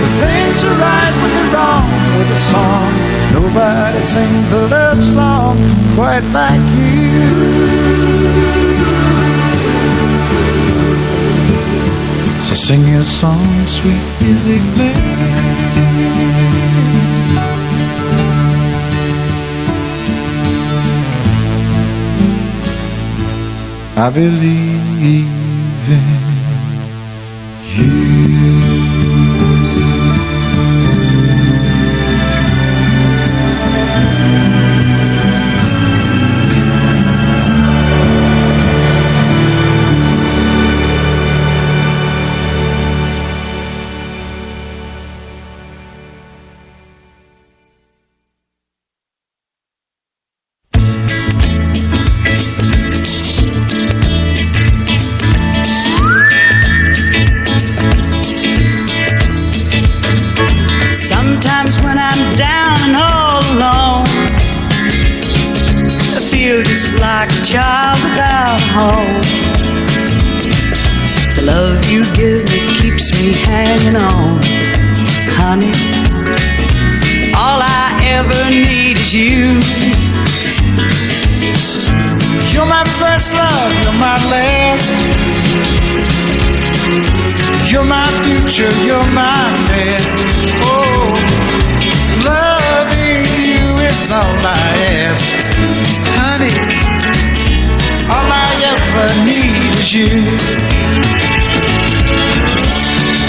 The things are right when they're wrong with a song. Nobody sings a love song quite like you. So sing your song, sweet music man. I believe in you. Sometimes when I'm down and all alone, I feel just like a child without a home. The love you give me keeps me hanging on. Honey, all I ever need is you. You're my first love, you're my last. You're my future, you're my best. Oh, loving you is all I ask. Honey, all I ever need is you.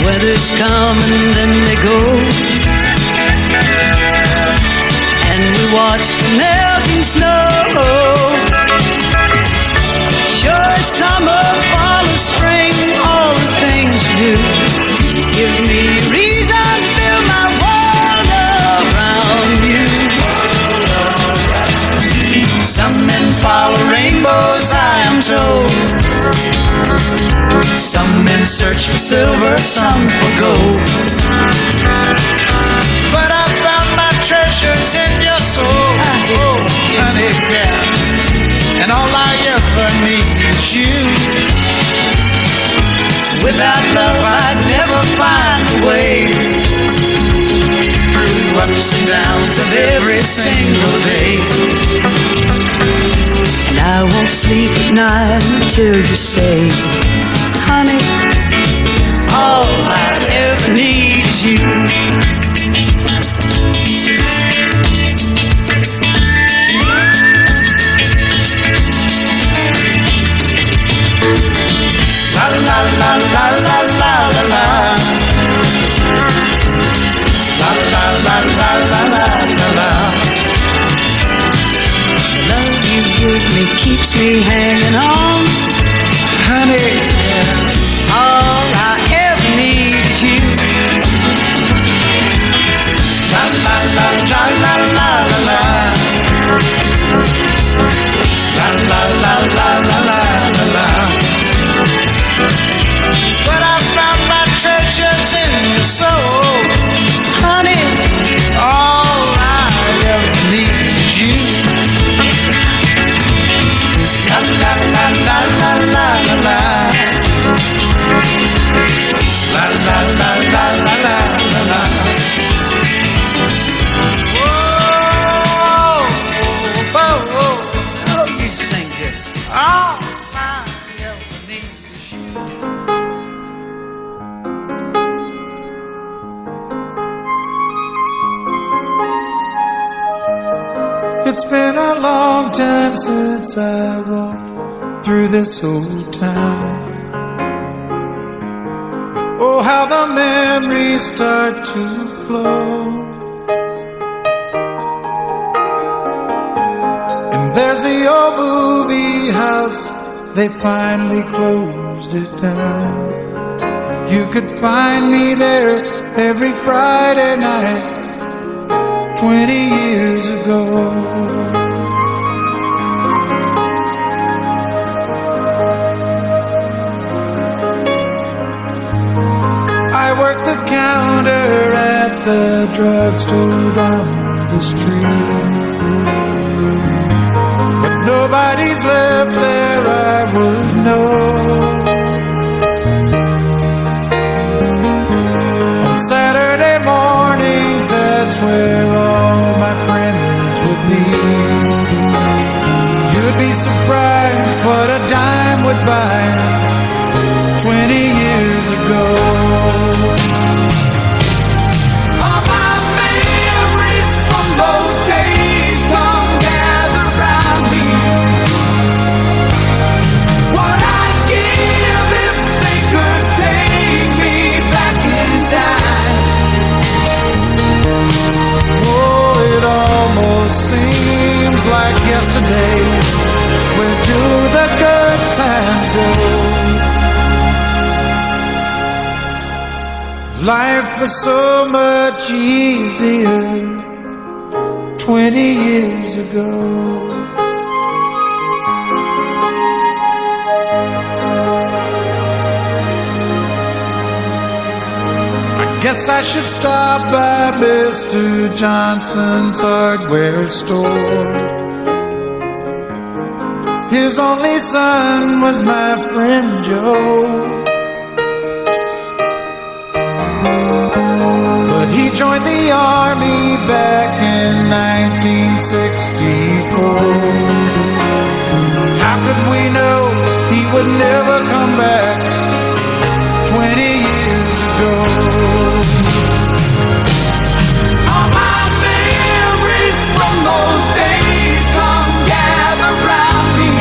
Weather's come and then they go, and we watch the melting snow. Sure, summer, fall, or spring, all the things you do give me reason to build my world around you. Some men follow rainbows, I am told. Some men search for silver, some for gold. But I found my treasures in your soul. Oh, honey, yeah. And all I ever need is you. Without love I'd never find a way through ups and downs of every single day. And I won't sleep at night until you say, honey, all I ever need is you. La la la la la la la la. La la la la la la la la. Love you give me keeps me hanging on. Honey, All I ever need is you. la la la la la la la la. La la la la la la la la. But I found my treasures in your soul. Honey, All I ever need is you. La la la la la la la la. La la la la la la la la. Whoa, whoa, whoa. oh, you sing good. All I ever need is you. It's been a long time since I walked through this old town. Oh, how the memories start to flow. And there's the old movie house, they finally closed it down. You could find me there every Friday night 20 years ago. I worked the counter at the drugstore down the street, but nobody's left there I would know. On Saturday mornings, that's where all my friends would meet. You'd be surprised what a dime would buy 20 years ago. All my memories from those days come gather round me. What I'd give if they could take me back in time. Oh, it almost seems like yesterday. Where do the good times go? Life was so much easier 20 years ago. I guess I should stop by Mr. Johnson's hardware store. His only son was my friend Joe. He joined the army back in 1964. How could we know he would never come back 20 years ago? All my memories from those days come gather round me.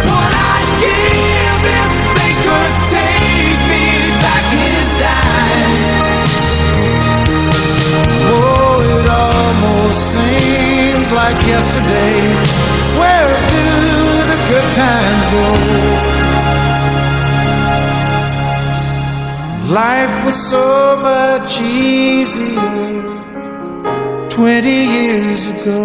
What I'd give if they could take me back in time. Oh, it almost seems like yesterday. Where do the good times go? Life was so much easier 20 years ago.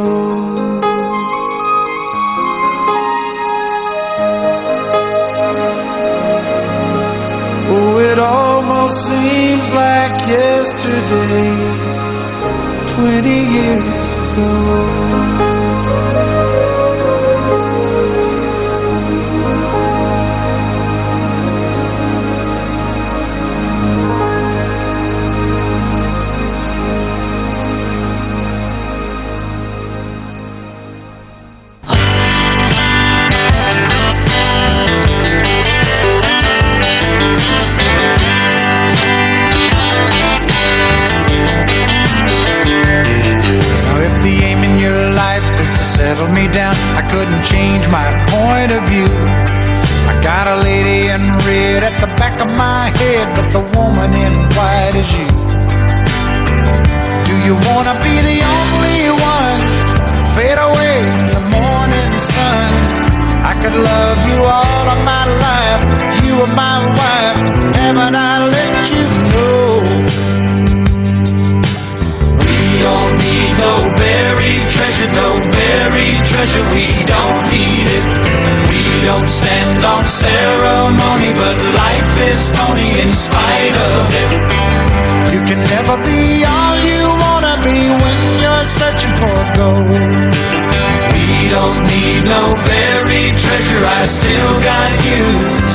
Oh, it almost seems like yesterday 20 years ago. Settle me down, I couldn't change my point of view. I got a lady in red at the back of my head, but the woman in white is you. Do you wanna be the only one? Fade away in the morning sun. I could love you all of my life. You were my wife, haven't I let you know? We don't need no buried treasure, no buried treasure, we don't need it. We don't stand on ceremony, but life is phony in spite of it. You can never be all you wanna be when you're searching for gold. We don't need no buried treasure, I still got you,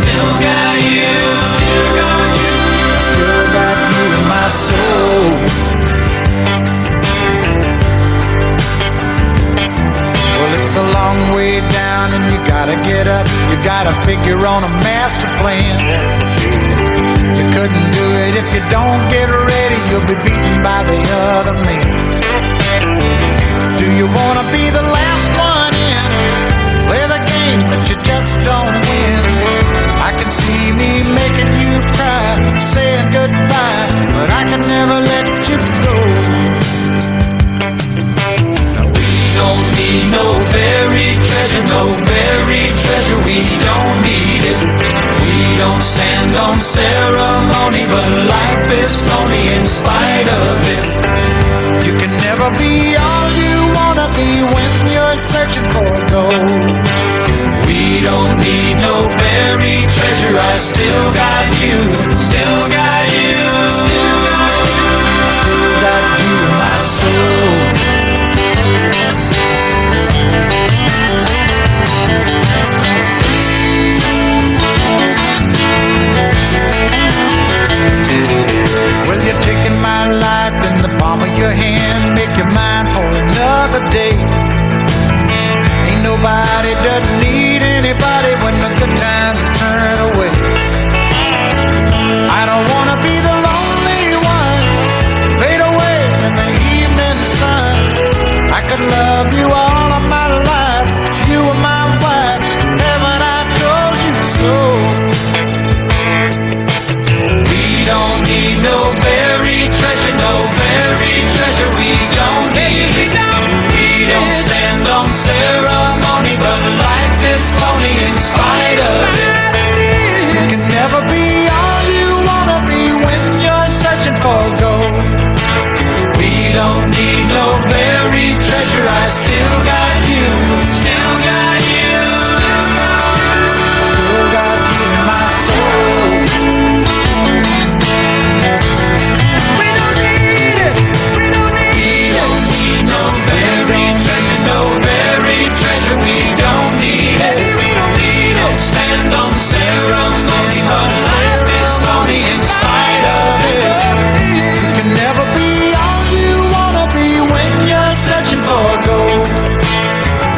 still got you, still got you, still got you in my soul. It's a long way down and you gotta get up. You gotta figure on a master plan. You couldn't do it if you don't get ready. You'll be beaten by the other men. don't need it. We don't stand on ceremony, but life is phony in spite of it. You can never be all you wanna be when you're searching for gold. We don't need no buried treasure. I still got you, still got you, still got you, I still got you in my soul. Well, you're taking my life in the palm of your hand, make your mind for another day. Ain't nobody doesn't need anybody when the good times turn away. I don't wanna be the lonely one, fade away in the evening sun. I could love you all of my life, you were my wife, heaven I told you so. We don't need no buried treasure, no buried treasure. We don't need it. We don't stand on ceremony, but life is phony in spite of it. You can never be all you wanna be when you're searching for gold. We don't need no buried treasure. I still got you, still got you, still got you, still got you in my soul. We don't need it. We don't need no buried treasure, no buried treasure. We don't need it. We don't need it. Stand on ceremony, but life is phony in spite of it. You can never be all you wanna be when you're searching for gold.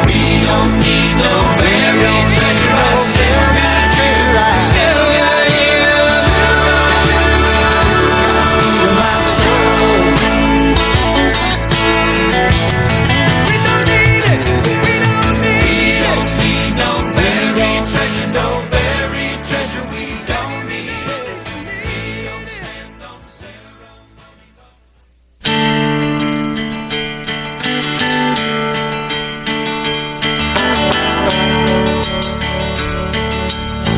We don't need no buried treasure. I still got you, I still got you, still got you, still got you in my soul. We don't need it. We don't need no buried treasure, no buried treasure. We don't need it. We don't stand on ceremony.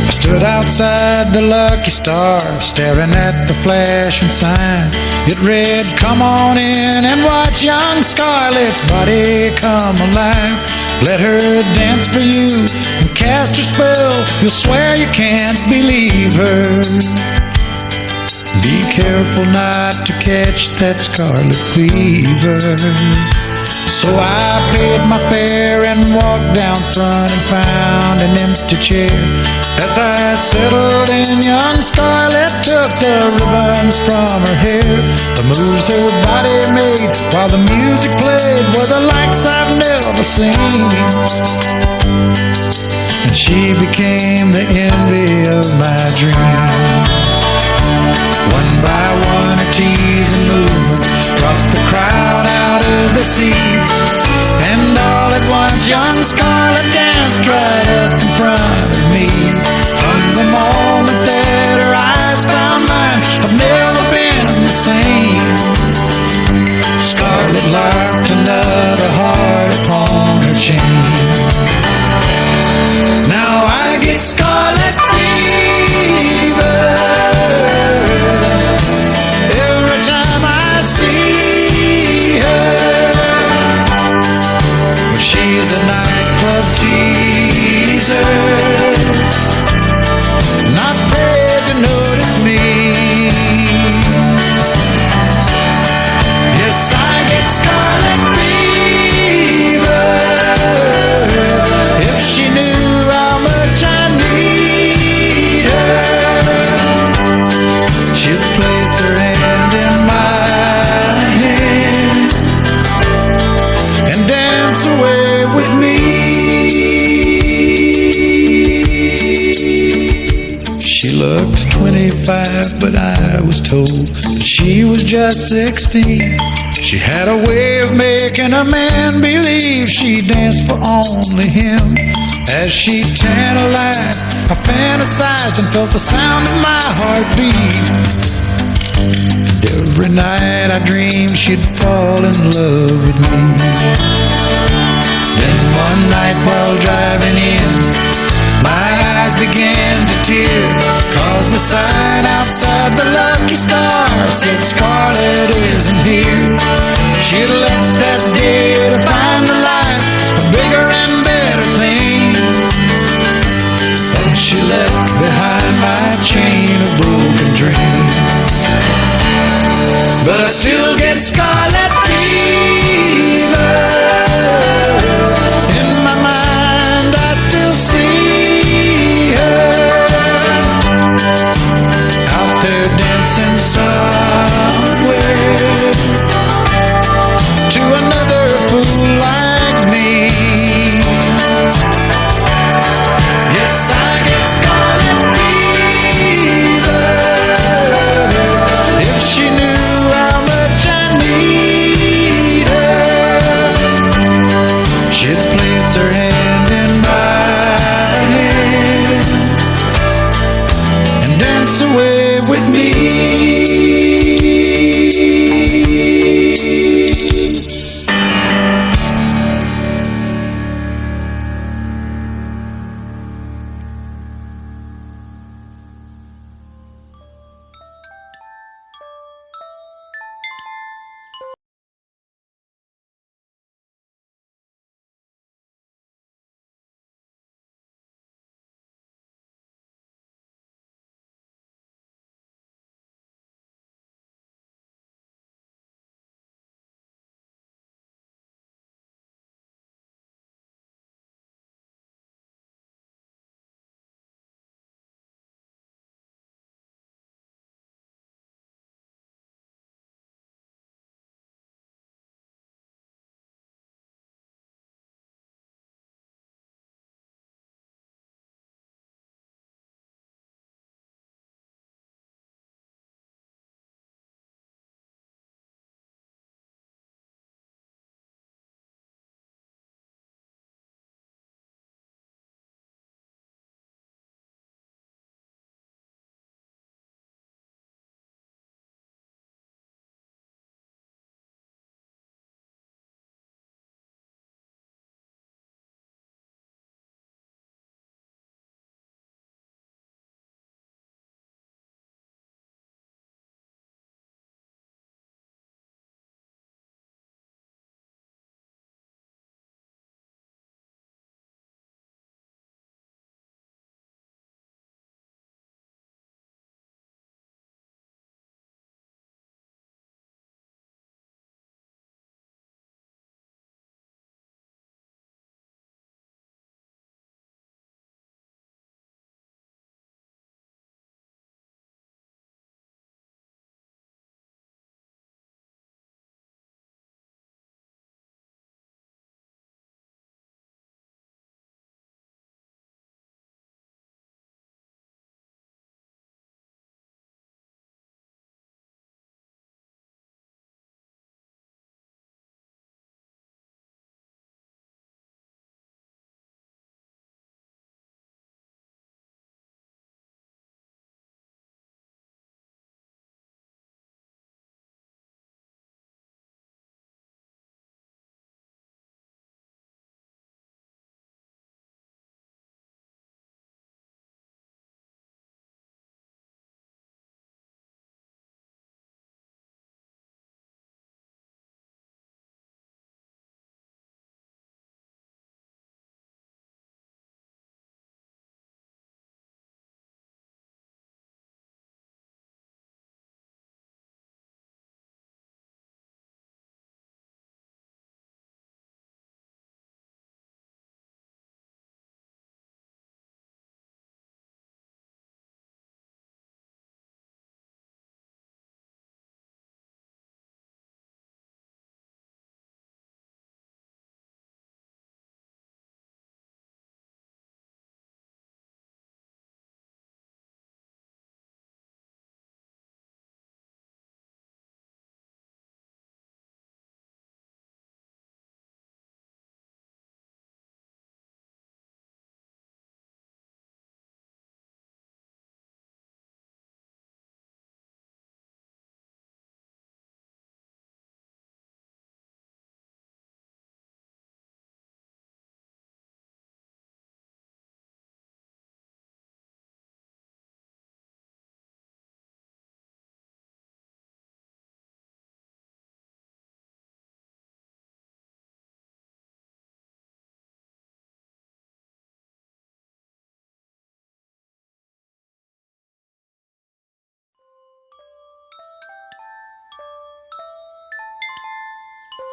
I stood outside the Lucky Star, staring at the flashing sign. It read, "Come on in and watch young Scarlett's body come alive. Let her dance for you and cast her spell. You'll swear you can't believe her. Be careful not to catch that scarlet fever." So I paid my fare and walked down front and found an empty chair. As I settled in, young Scarlett took the ribbons from her hair. The moves her body made while the music played were the likes I've never seen. And she became the envy of my dreams. One by one, her teasing movements brought the crowd out of the seats. And all at once, young Scarlett danced right up in front of me. From the moment that her eyes found mine, I've never been the same. Scarlett larked another heart upon her chain. Now I get scarlet fever every time I see her. But she's a nightclub teaser, not paid to notice me. Yes, I get scarlet fever. If she knew how much I need her, she'd place her hand in my hand and dance away with me. She looked 25, but I was told that she was just 16. She had a way of making a man believe she danced for only him. As she tantalized, I fantasized and felt the sound of my heartbeat. And every night I dreamed she'd fall in love with me. Then one night while driving in, my began to tear, 'cause the sign outside the Lucky Star said Scarlett isn't here. She'd left that day to find a life of bigger and better things, and she left behind my chain of broken dreams. But I still get Scarlett